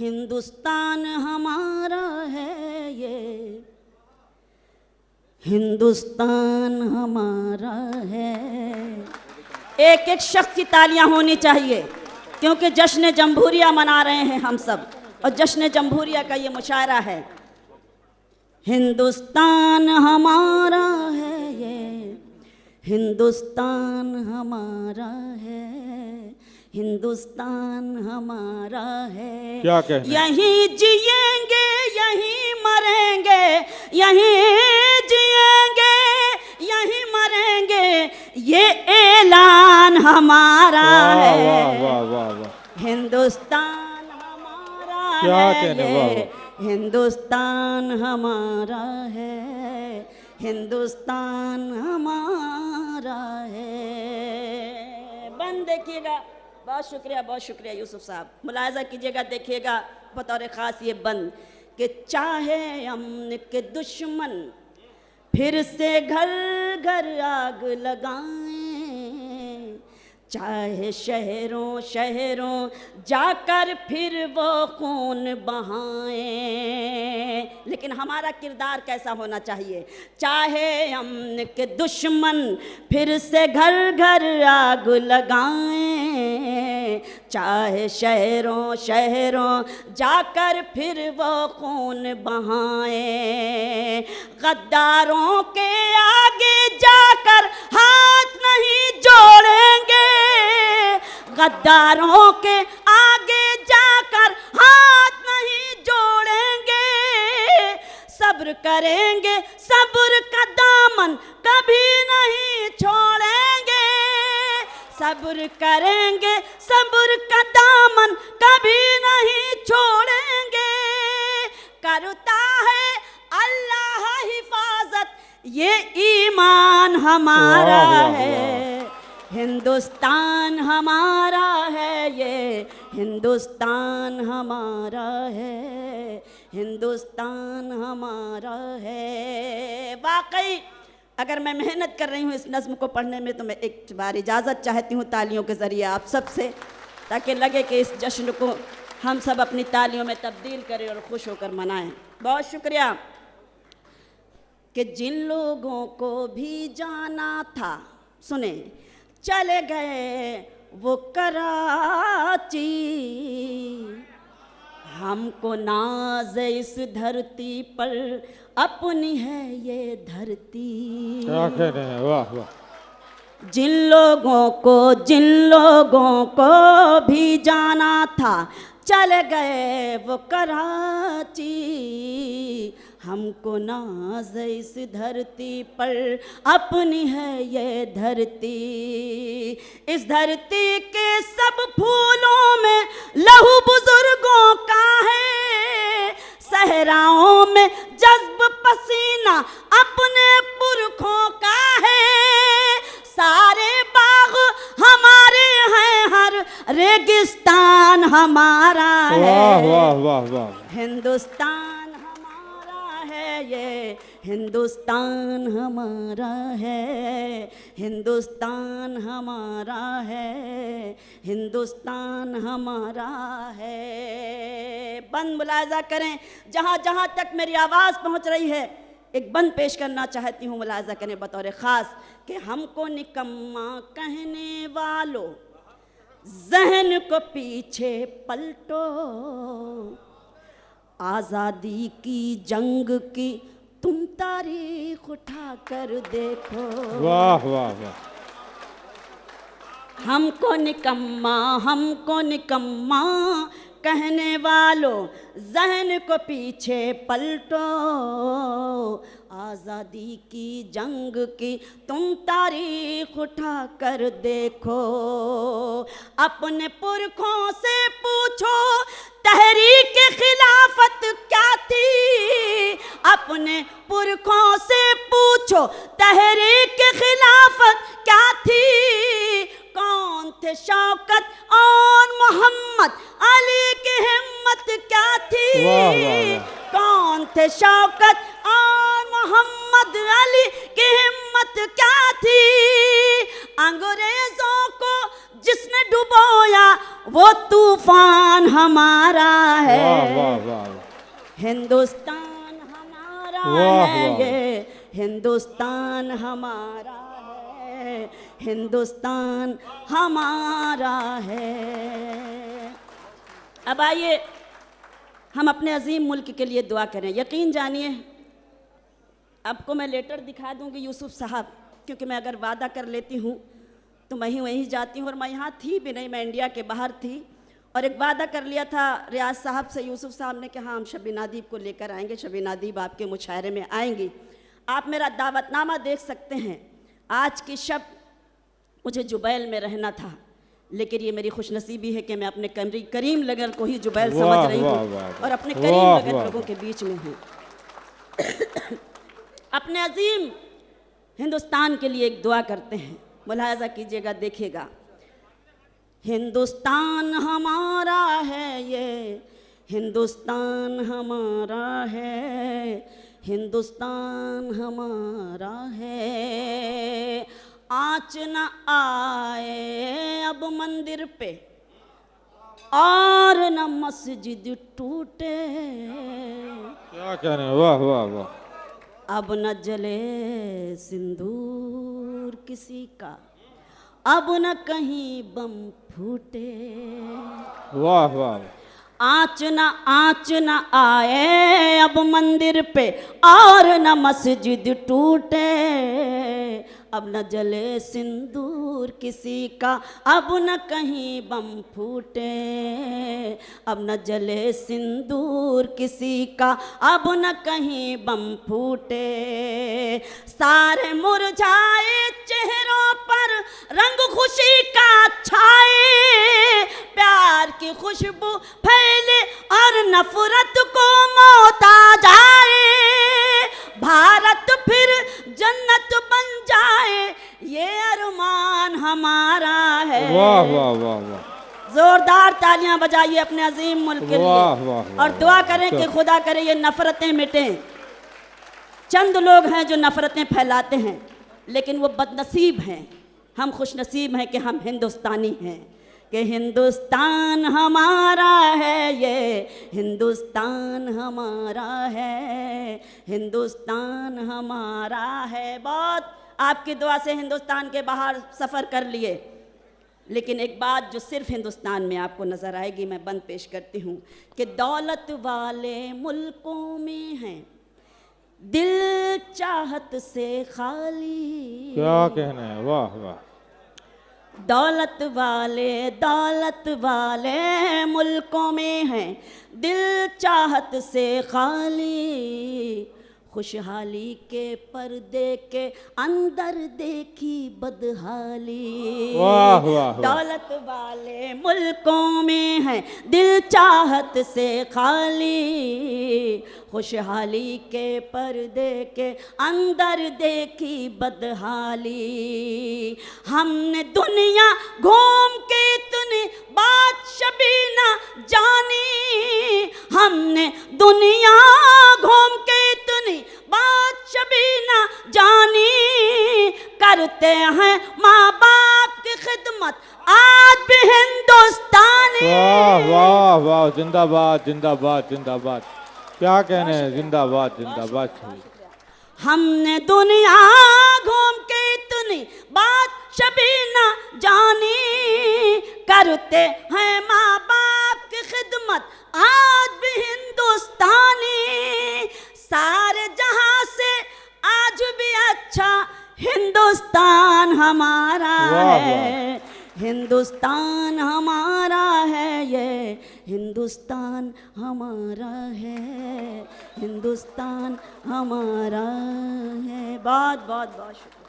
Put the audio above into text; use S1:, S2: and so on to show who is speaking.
S1: हिंदुस्तान हमारा है ये, हिंदुस्तान हमारा है। एक एक शख्स की तालियां होनी चाहिए क्योंकि जश्न जमहूरिया मना रहे हैं हम सब, और जश्न जमहूरिया का ये मुशायरा है। हिंदुस्तान हमारा है ये, हिंदुस्तान हमारा है, हिंदुस्तान हमारा है।
S2: क्या कहना?
S1: यहीं जिएंगे यहीं मरेंगे, यहीं जिएंगे यहीं मरेंगे, ये ऐलान हमारा है।
S2: वाह वाह वाह वाह,
S1: हिंदुस्तान हमारा
S2: क्या
S1: है
S2: कहने,
S1: ये,
S2: वाह।
S1: हिंदुस्तान हमारा है, हिंदुस्तान हमारा है। बंद देखिएगा। बहुत शुक्रिया यूसुफ साहब। मुलाहिजा कीजिएगा, देखिएगा बतौर ख़ास ये बंद कि चाहे अमन के दुश्मन फिर से घर घर आग लगाएं, चाहे शहरों शहरों जाकर फिर वो खून बहाएं, लेकिन हमारा किरदार कैसा होना चाहिए? चाहे अमन के दुश्मन फिर से घर घर आग लगाएं, चाहे शहरों शहरों जाकर फिर वो खून बहाएं, गद्दारों के आगे जाकर हाथ नहीं जोड़ेंगे, गद्दारों के आगे जाकर हाथ नहीं जोड़ेंगे, सब्र करेंगे सब्र का दामन कभी नहीं छोड़ेंगे, सब्र करेंगे सब्र का दामन कभी नहीं छोड़ेंगे, करता है अल्लाह हिफाजत ये ईमान हमारा है। हिंदुस्तान हमारा है ये, हिंदुस्तान हमारा है, हिंदुस्तान हमारा है। वाकई अगर मैं मेहनत कर रही हूँ इस नज़्म को पढ़ने में तो मैं एक बार इजाज़त चाहती हूँ तालियों के ज़रिए आप सबसे, ताकि लगे कि इस जश्न को हम सब अपनी तालियों में तब्दील करें और खुश होकर मनाएं। बहुत शुक्रिया। कि जिन लोगों को भी जाना था, सुने, चले गए वो कराची, हमको नाज इस धरती पर अपनी है ये धरती।
S2: क्या कह रहे हैं, वाह वाह।
S1: जिन लोगों को भी जाना था चले गए वो कराची, हमको नाज इस धरती पर अपनी है ये धरती। इस धरती के सब फूलों में लहू बुजुर्गों का है, सहराओं में जज्ब पसीना अपने पुरखों का है, सारे बाग हमारे हैं हर रेगिस्तान हमारा है।
S2: वाह वाह वाह वाह।
S1: हिंदुस्तान हमारा है ये, हिंदुस्तान हमारा है, हिंदुस्तान हमारा है, हिंदुस्तान हमारा है। बंद मुलाहिजा करें, जहाँ जहाँ तक मेरी आवाज़ पहुँच रही है एक बंद पेश करना चाहती हूँ। मुलाहिजा करें बतौर ख़ास कि हमको निकम्मा कहने वालों ज़हन को पीछे पलटो, आज़ादी की जंग की तुम तारीख उठा कर देखो।
S2: वाह वाह वाह।
S1: हमको निकम्मा कहने वालों ज़हन को पीछे पलटो, आज़ादी की जंग की तुम तारीख उठा कर देखो, अपने पुरखों से पूछो तहरीक खिलाफत क्या थी, अपने पुरखों से पूछो तहरीक खिलाफत क्या थी, कौन थे शौकत और मोहम्मद अली की हिम्मत क्या थी।
S2: वाह वाह।
S1: कौन थे शौकत और मोहम्मद अली की हिम्मत क्या थी, अंग्रेजों को जिसने डुबोया वो तूफान हमारा है।
S2: वाह वाह वाह
S1: हिंदुस्तान हमारा
S2: वाह,
S1: है
S2: वाह।
S1: ये, हिंदुस्तान हमारा है, हिंदुस्तान हमारा है। अब आइए हम अपने अजीम मुल्क के लिए दुआ करें। यकीन जानिए, आपको मैं लेटर दिखा दूंगी यूसुफ साहब, क्योंकि मैं अगर वादा कर लेती हूँ तो मैं ही वहीं जाती हूँ, और मैं यहाँ थी भी नहीं, मैं इंडिया के बाहर थी, और एक वादा कर लिया था रियाज साहब से, यूसुफ साहब ने कहा हम शबीना अदीब को लेकर आएंगे, शबीना अदीब आपके मुशायरे में आएंगी। आप मेरा दावतनामा देख सकते हैं। आज की शब मुझे जुबैल में रहना था, लेकिन ये मेरी खुशनसीबी है कि मैं अपने करीम लगन को ही जुबैल
S2: वाह,
S1: समझ रही
S2: वाह,
S1: हूँ
S2: वाह,
S1: और अपने
S2: वाह,
S1: करीम लगन
S2: वाह,
S1: लोगों के बीच में हूँ। अपने अजीम हिंदुस्तान के लिए एक दुआ करते हैं, मुलाहजा कीजिएगा, देखिएगा। हिंदुस्तान हमारा है ये, हिंदुस्तान हमारा है, हिंदुस्तान हमारा है। आँच न आए अब मंदिर पे और न मस्जिद टूटे,
S2: क्या कहने हैं, वाह वाह वाह
S1: अब न जले सिंदूर किसी का, अब न कहीं बम फूटे।
S2: वाह वाह
S1: आँच न आए अब मंदिर पे और न मस्जिद टूटे, अब न जले सिंदूर किसी का, अब न कहीं बम फूटे, अब न जले सिंदूर किसी का, अब न कहीं बम फूटे। सारे मुरझाए चेहरों पर रंग खुशी का छाए, प्यार की खुशबू फैले और नफरत को मौत आ जाए, भारत फिर जन्नत बन जाए, ये अरमान हमारा है।
S2: वाह वाह वाह वाह
S1: जोरदार तालियां बजाइए अपने अजीम मुल्क के
S2: वाह,
S1: लिए,
S2: वाह, वाह,
S1: और दुआ
S2: वाह,
S1: करें कि
S2: अच्छा।
S1: खुदा करे ये नफरतें मिटें। चंद लोग हैं जो नफरतें फैलाते हैं, लेकिन वो बदनसीब हैं। हम खुशनसीब हैं कि हम हिंदुस्तानी हैं, कि हिंदुस्तान हमारा है ये, हिंदुस्तान हमारा है, हिंदुस्तान हमारा है। बहुत आपकी दुआ से हिंदुस्तान के बाहर सफ़र कर लिए, लेकिन एक बात जो सिर्फ हिंदुस्तान में आपको नज़र आएगी, मैं बंद पेश करती हूँ, कि दौलत वाले मुल्कों में हैं दिल चाहत से खाली।
S2: क्या कहने हैं, वाह वाह
S1: दौलत वाले मुल्कों में हैं दिल चाहत से खाली, खुशहाली के पर्दे के अंदर देखी बदहाली।
S2: वाह वाह वाह
S1: दौलत वाले मुल्कों में है दिल चाहत से खाली, खुशहाली के पर्दे के अंदर देखी बदहाली। हमने दुनिया घूम के इतनी बात शबीना जानी, हमने दुनिया घूम के इतनी बात शबीना जानी, करते हैं माँ बाप की खिदमत आज भी हिंदुस्तानी।
S2: वाह वाह वाह जिंदाबाद जिंदाबाद जिंदाबाद, क्या कहने हैं, जिंदाबाद जिंदाबाद।
S1: हमने दुनिया घूम के इतनी बात शबीना जानी, करते हैं माँ बाप की खिदमत आज भी हिंदुस्तानी। सारे जहां से आज भी अच्छा हिंदुस्तान हमारा है, हिंदुस्तान हमारा है ये, हिंदुस्तान हमारा है, हिंदुस्तान हमारा है। बहुत बहुत बहुत शुक्रिया।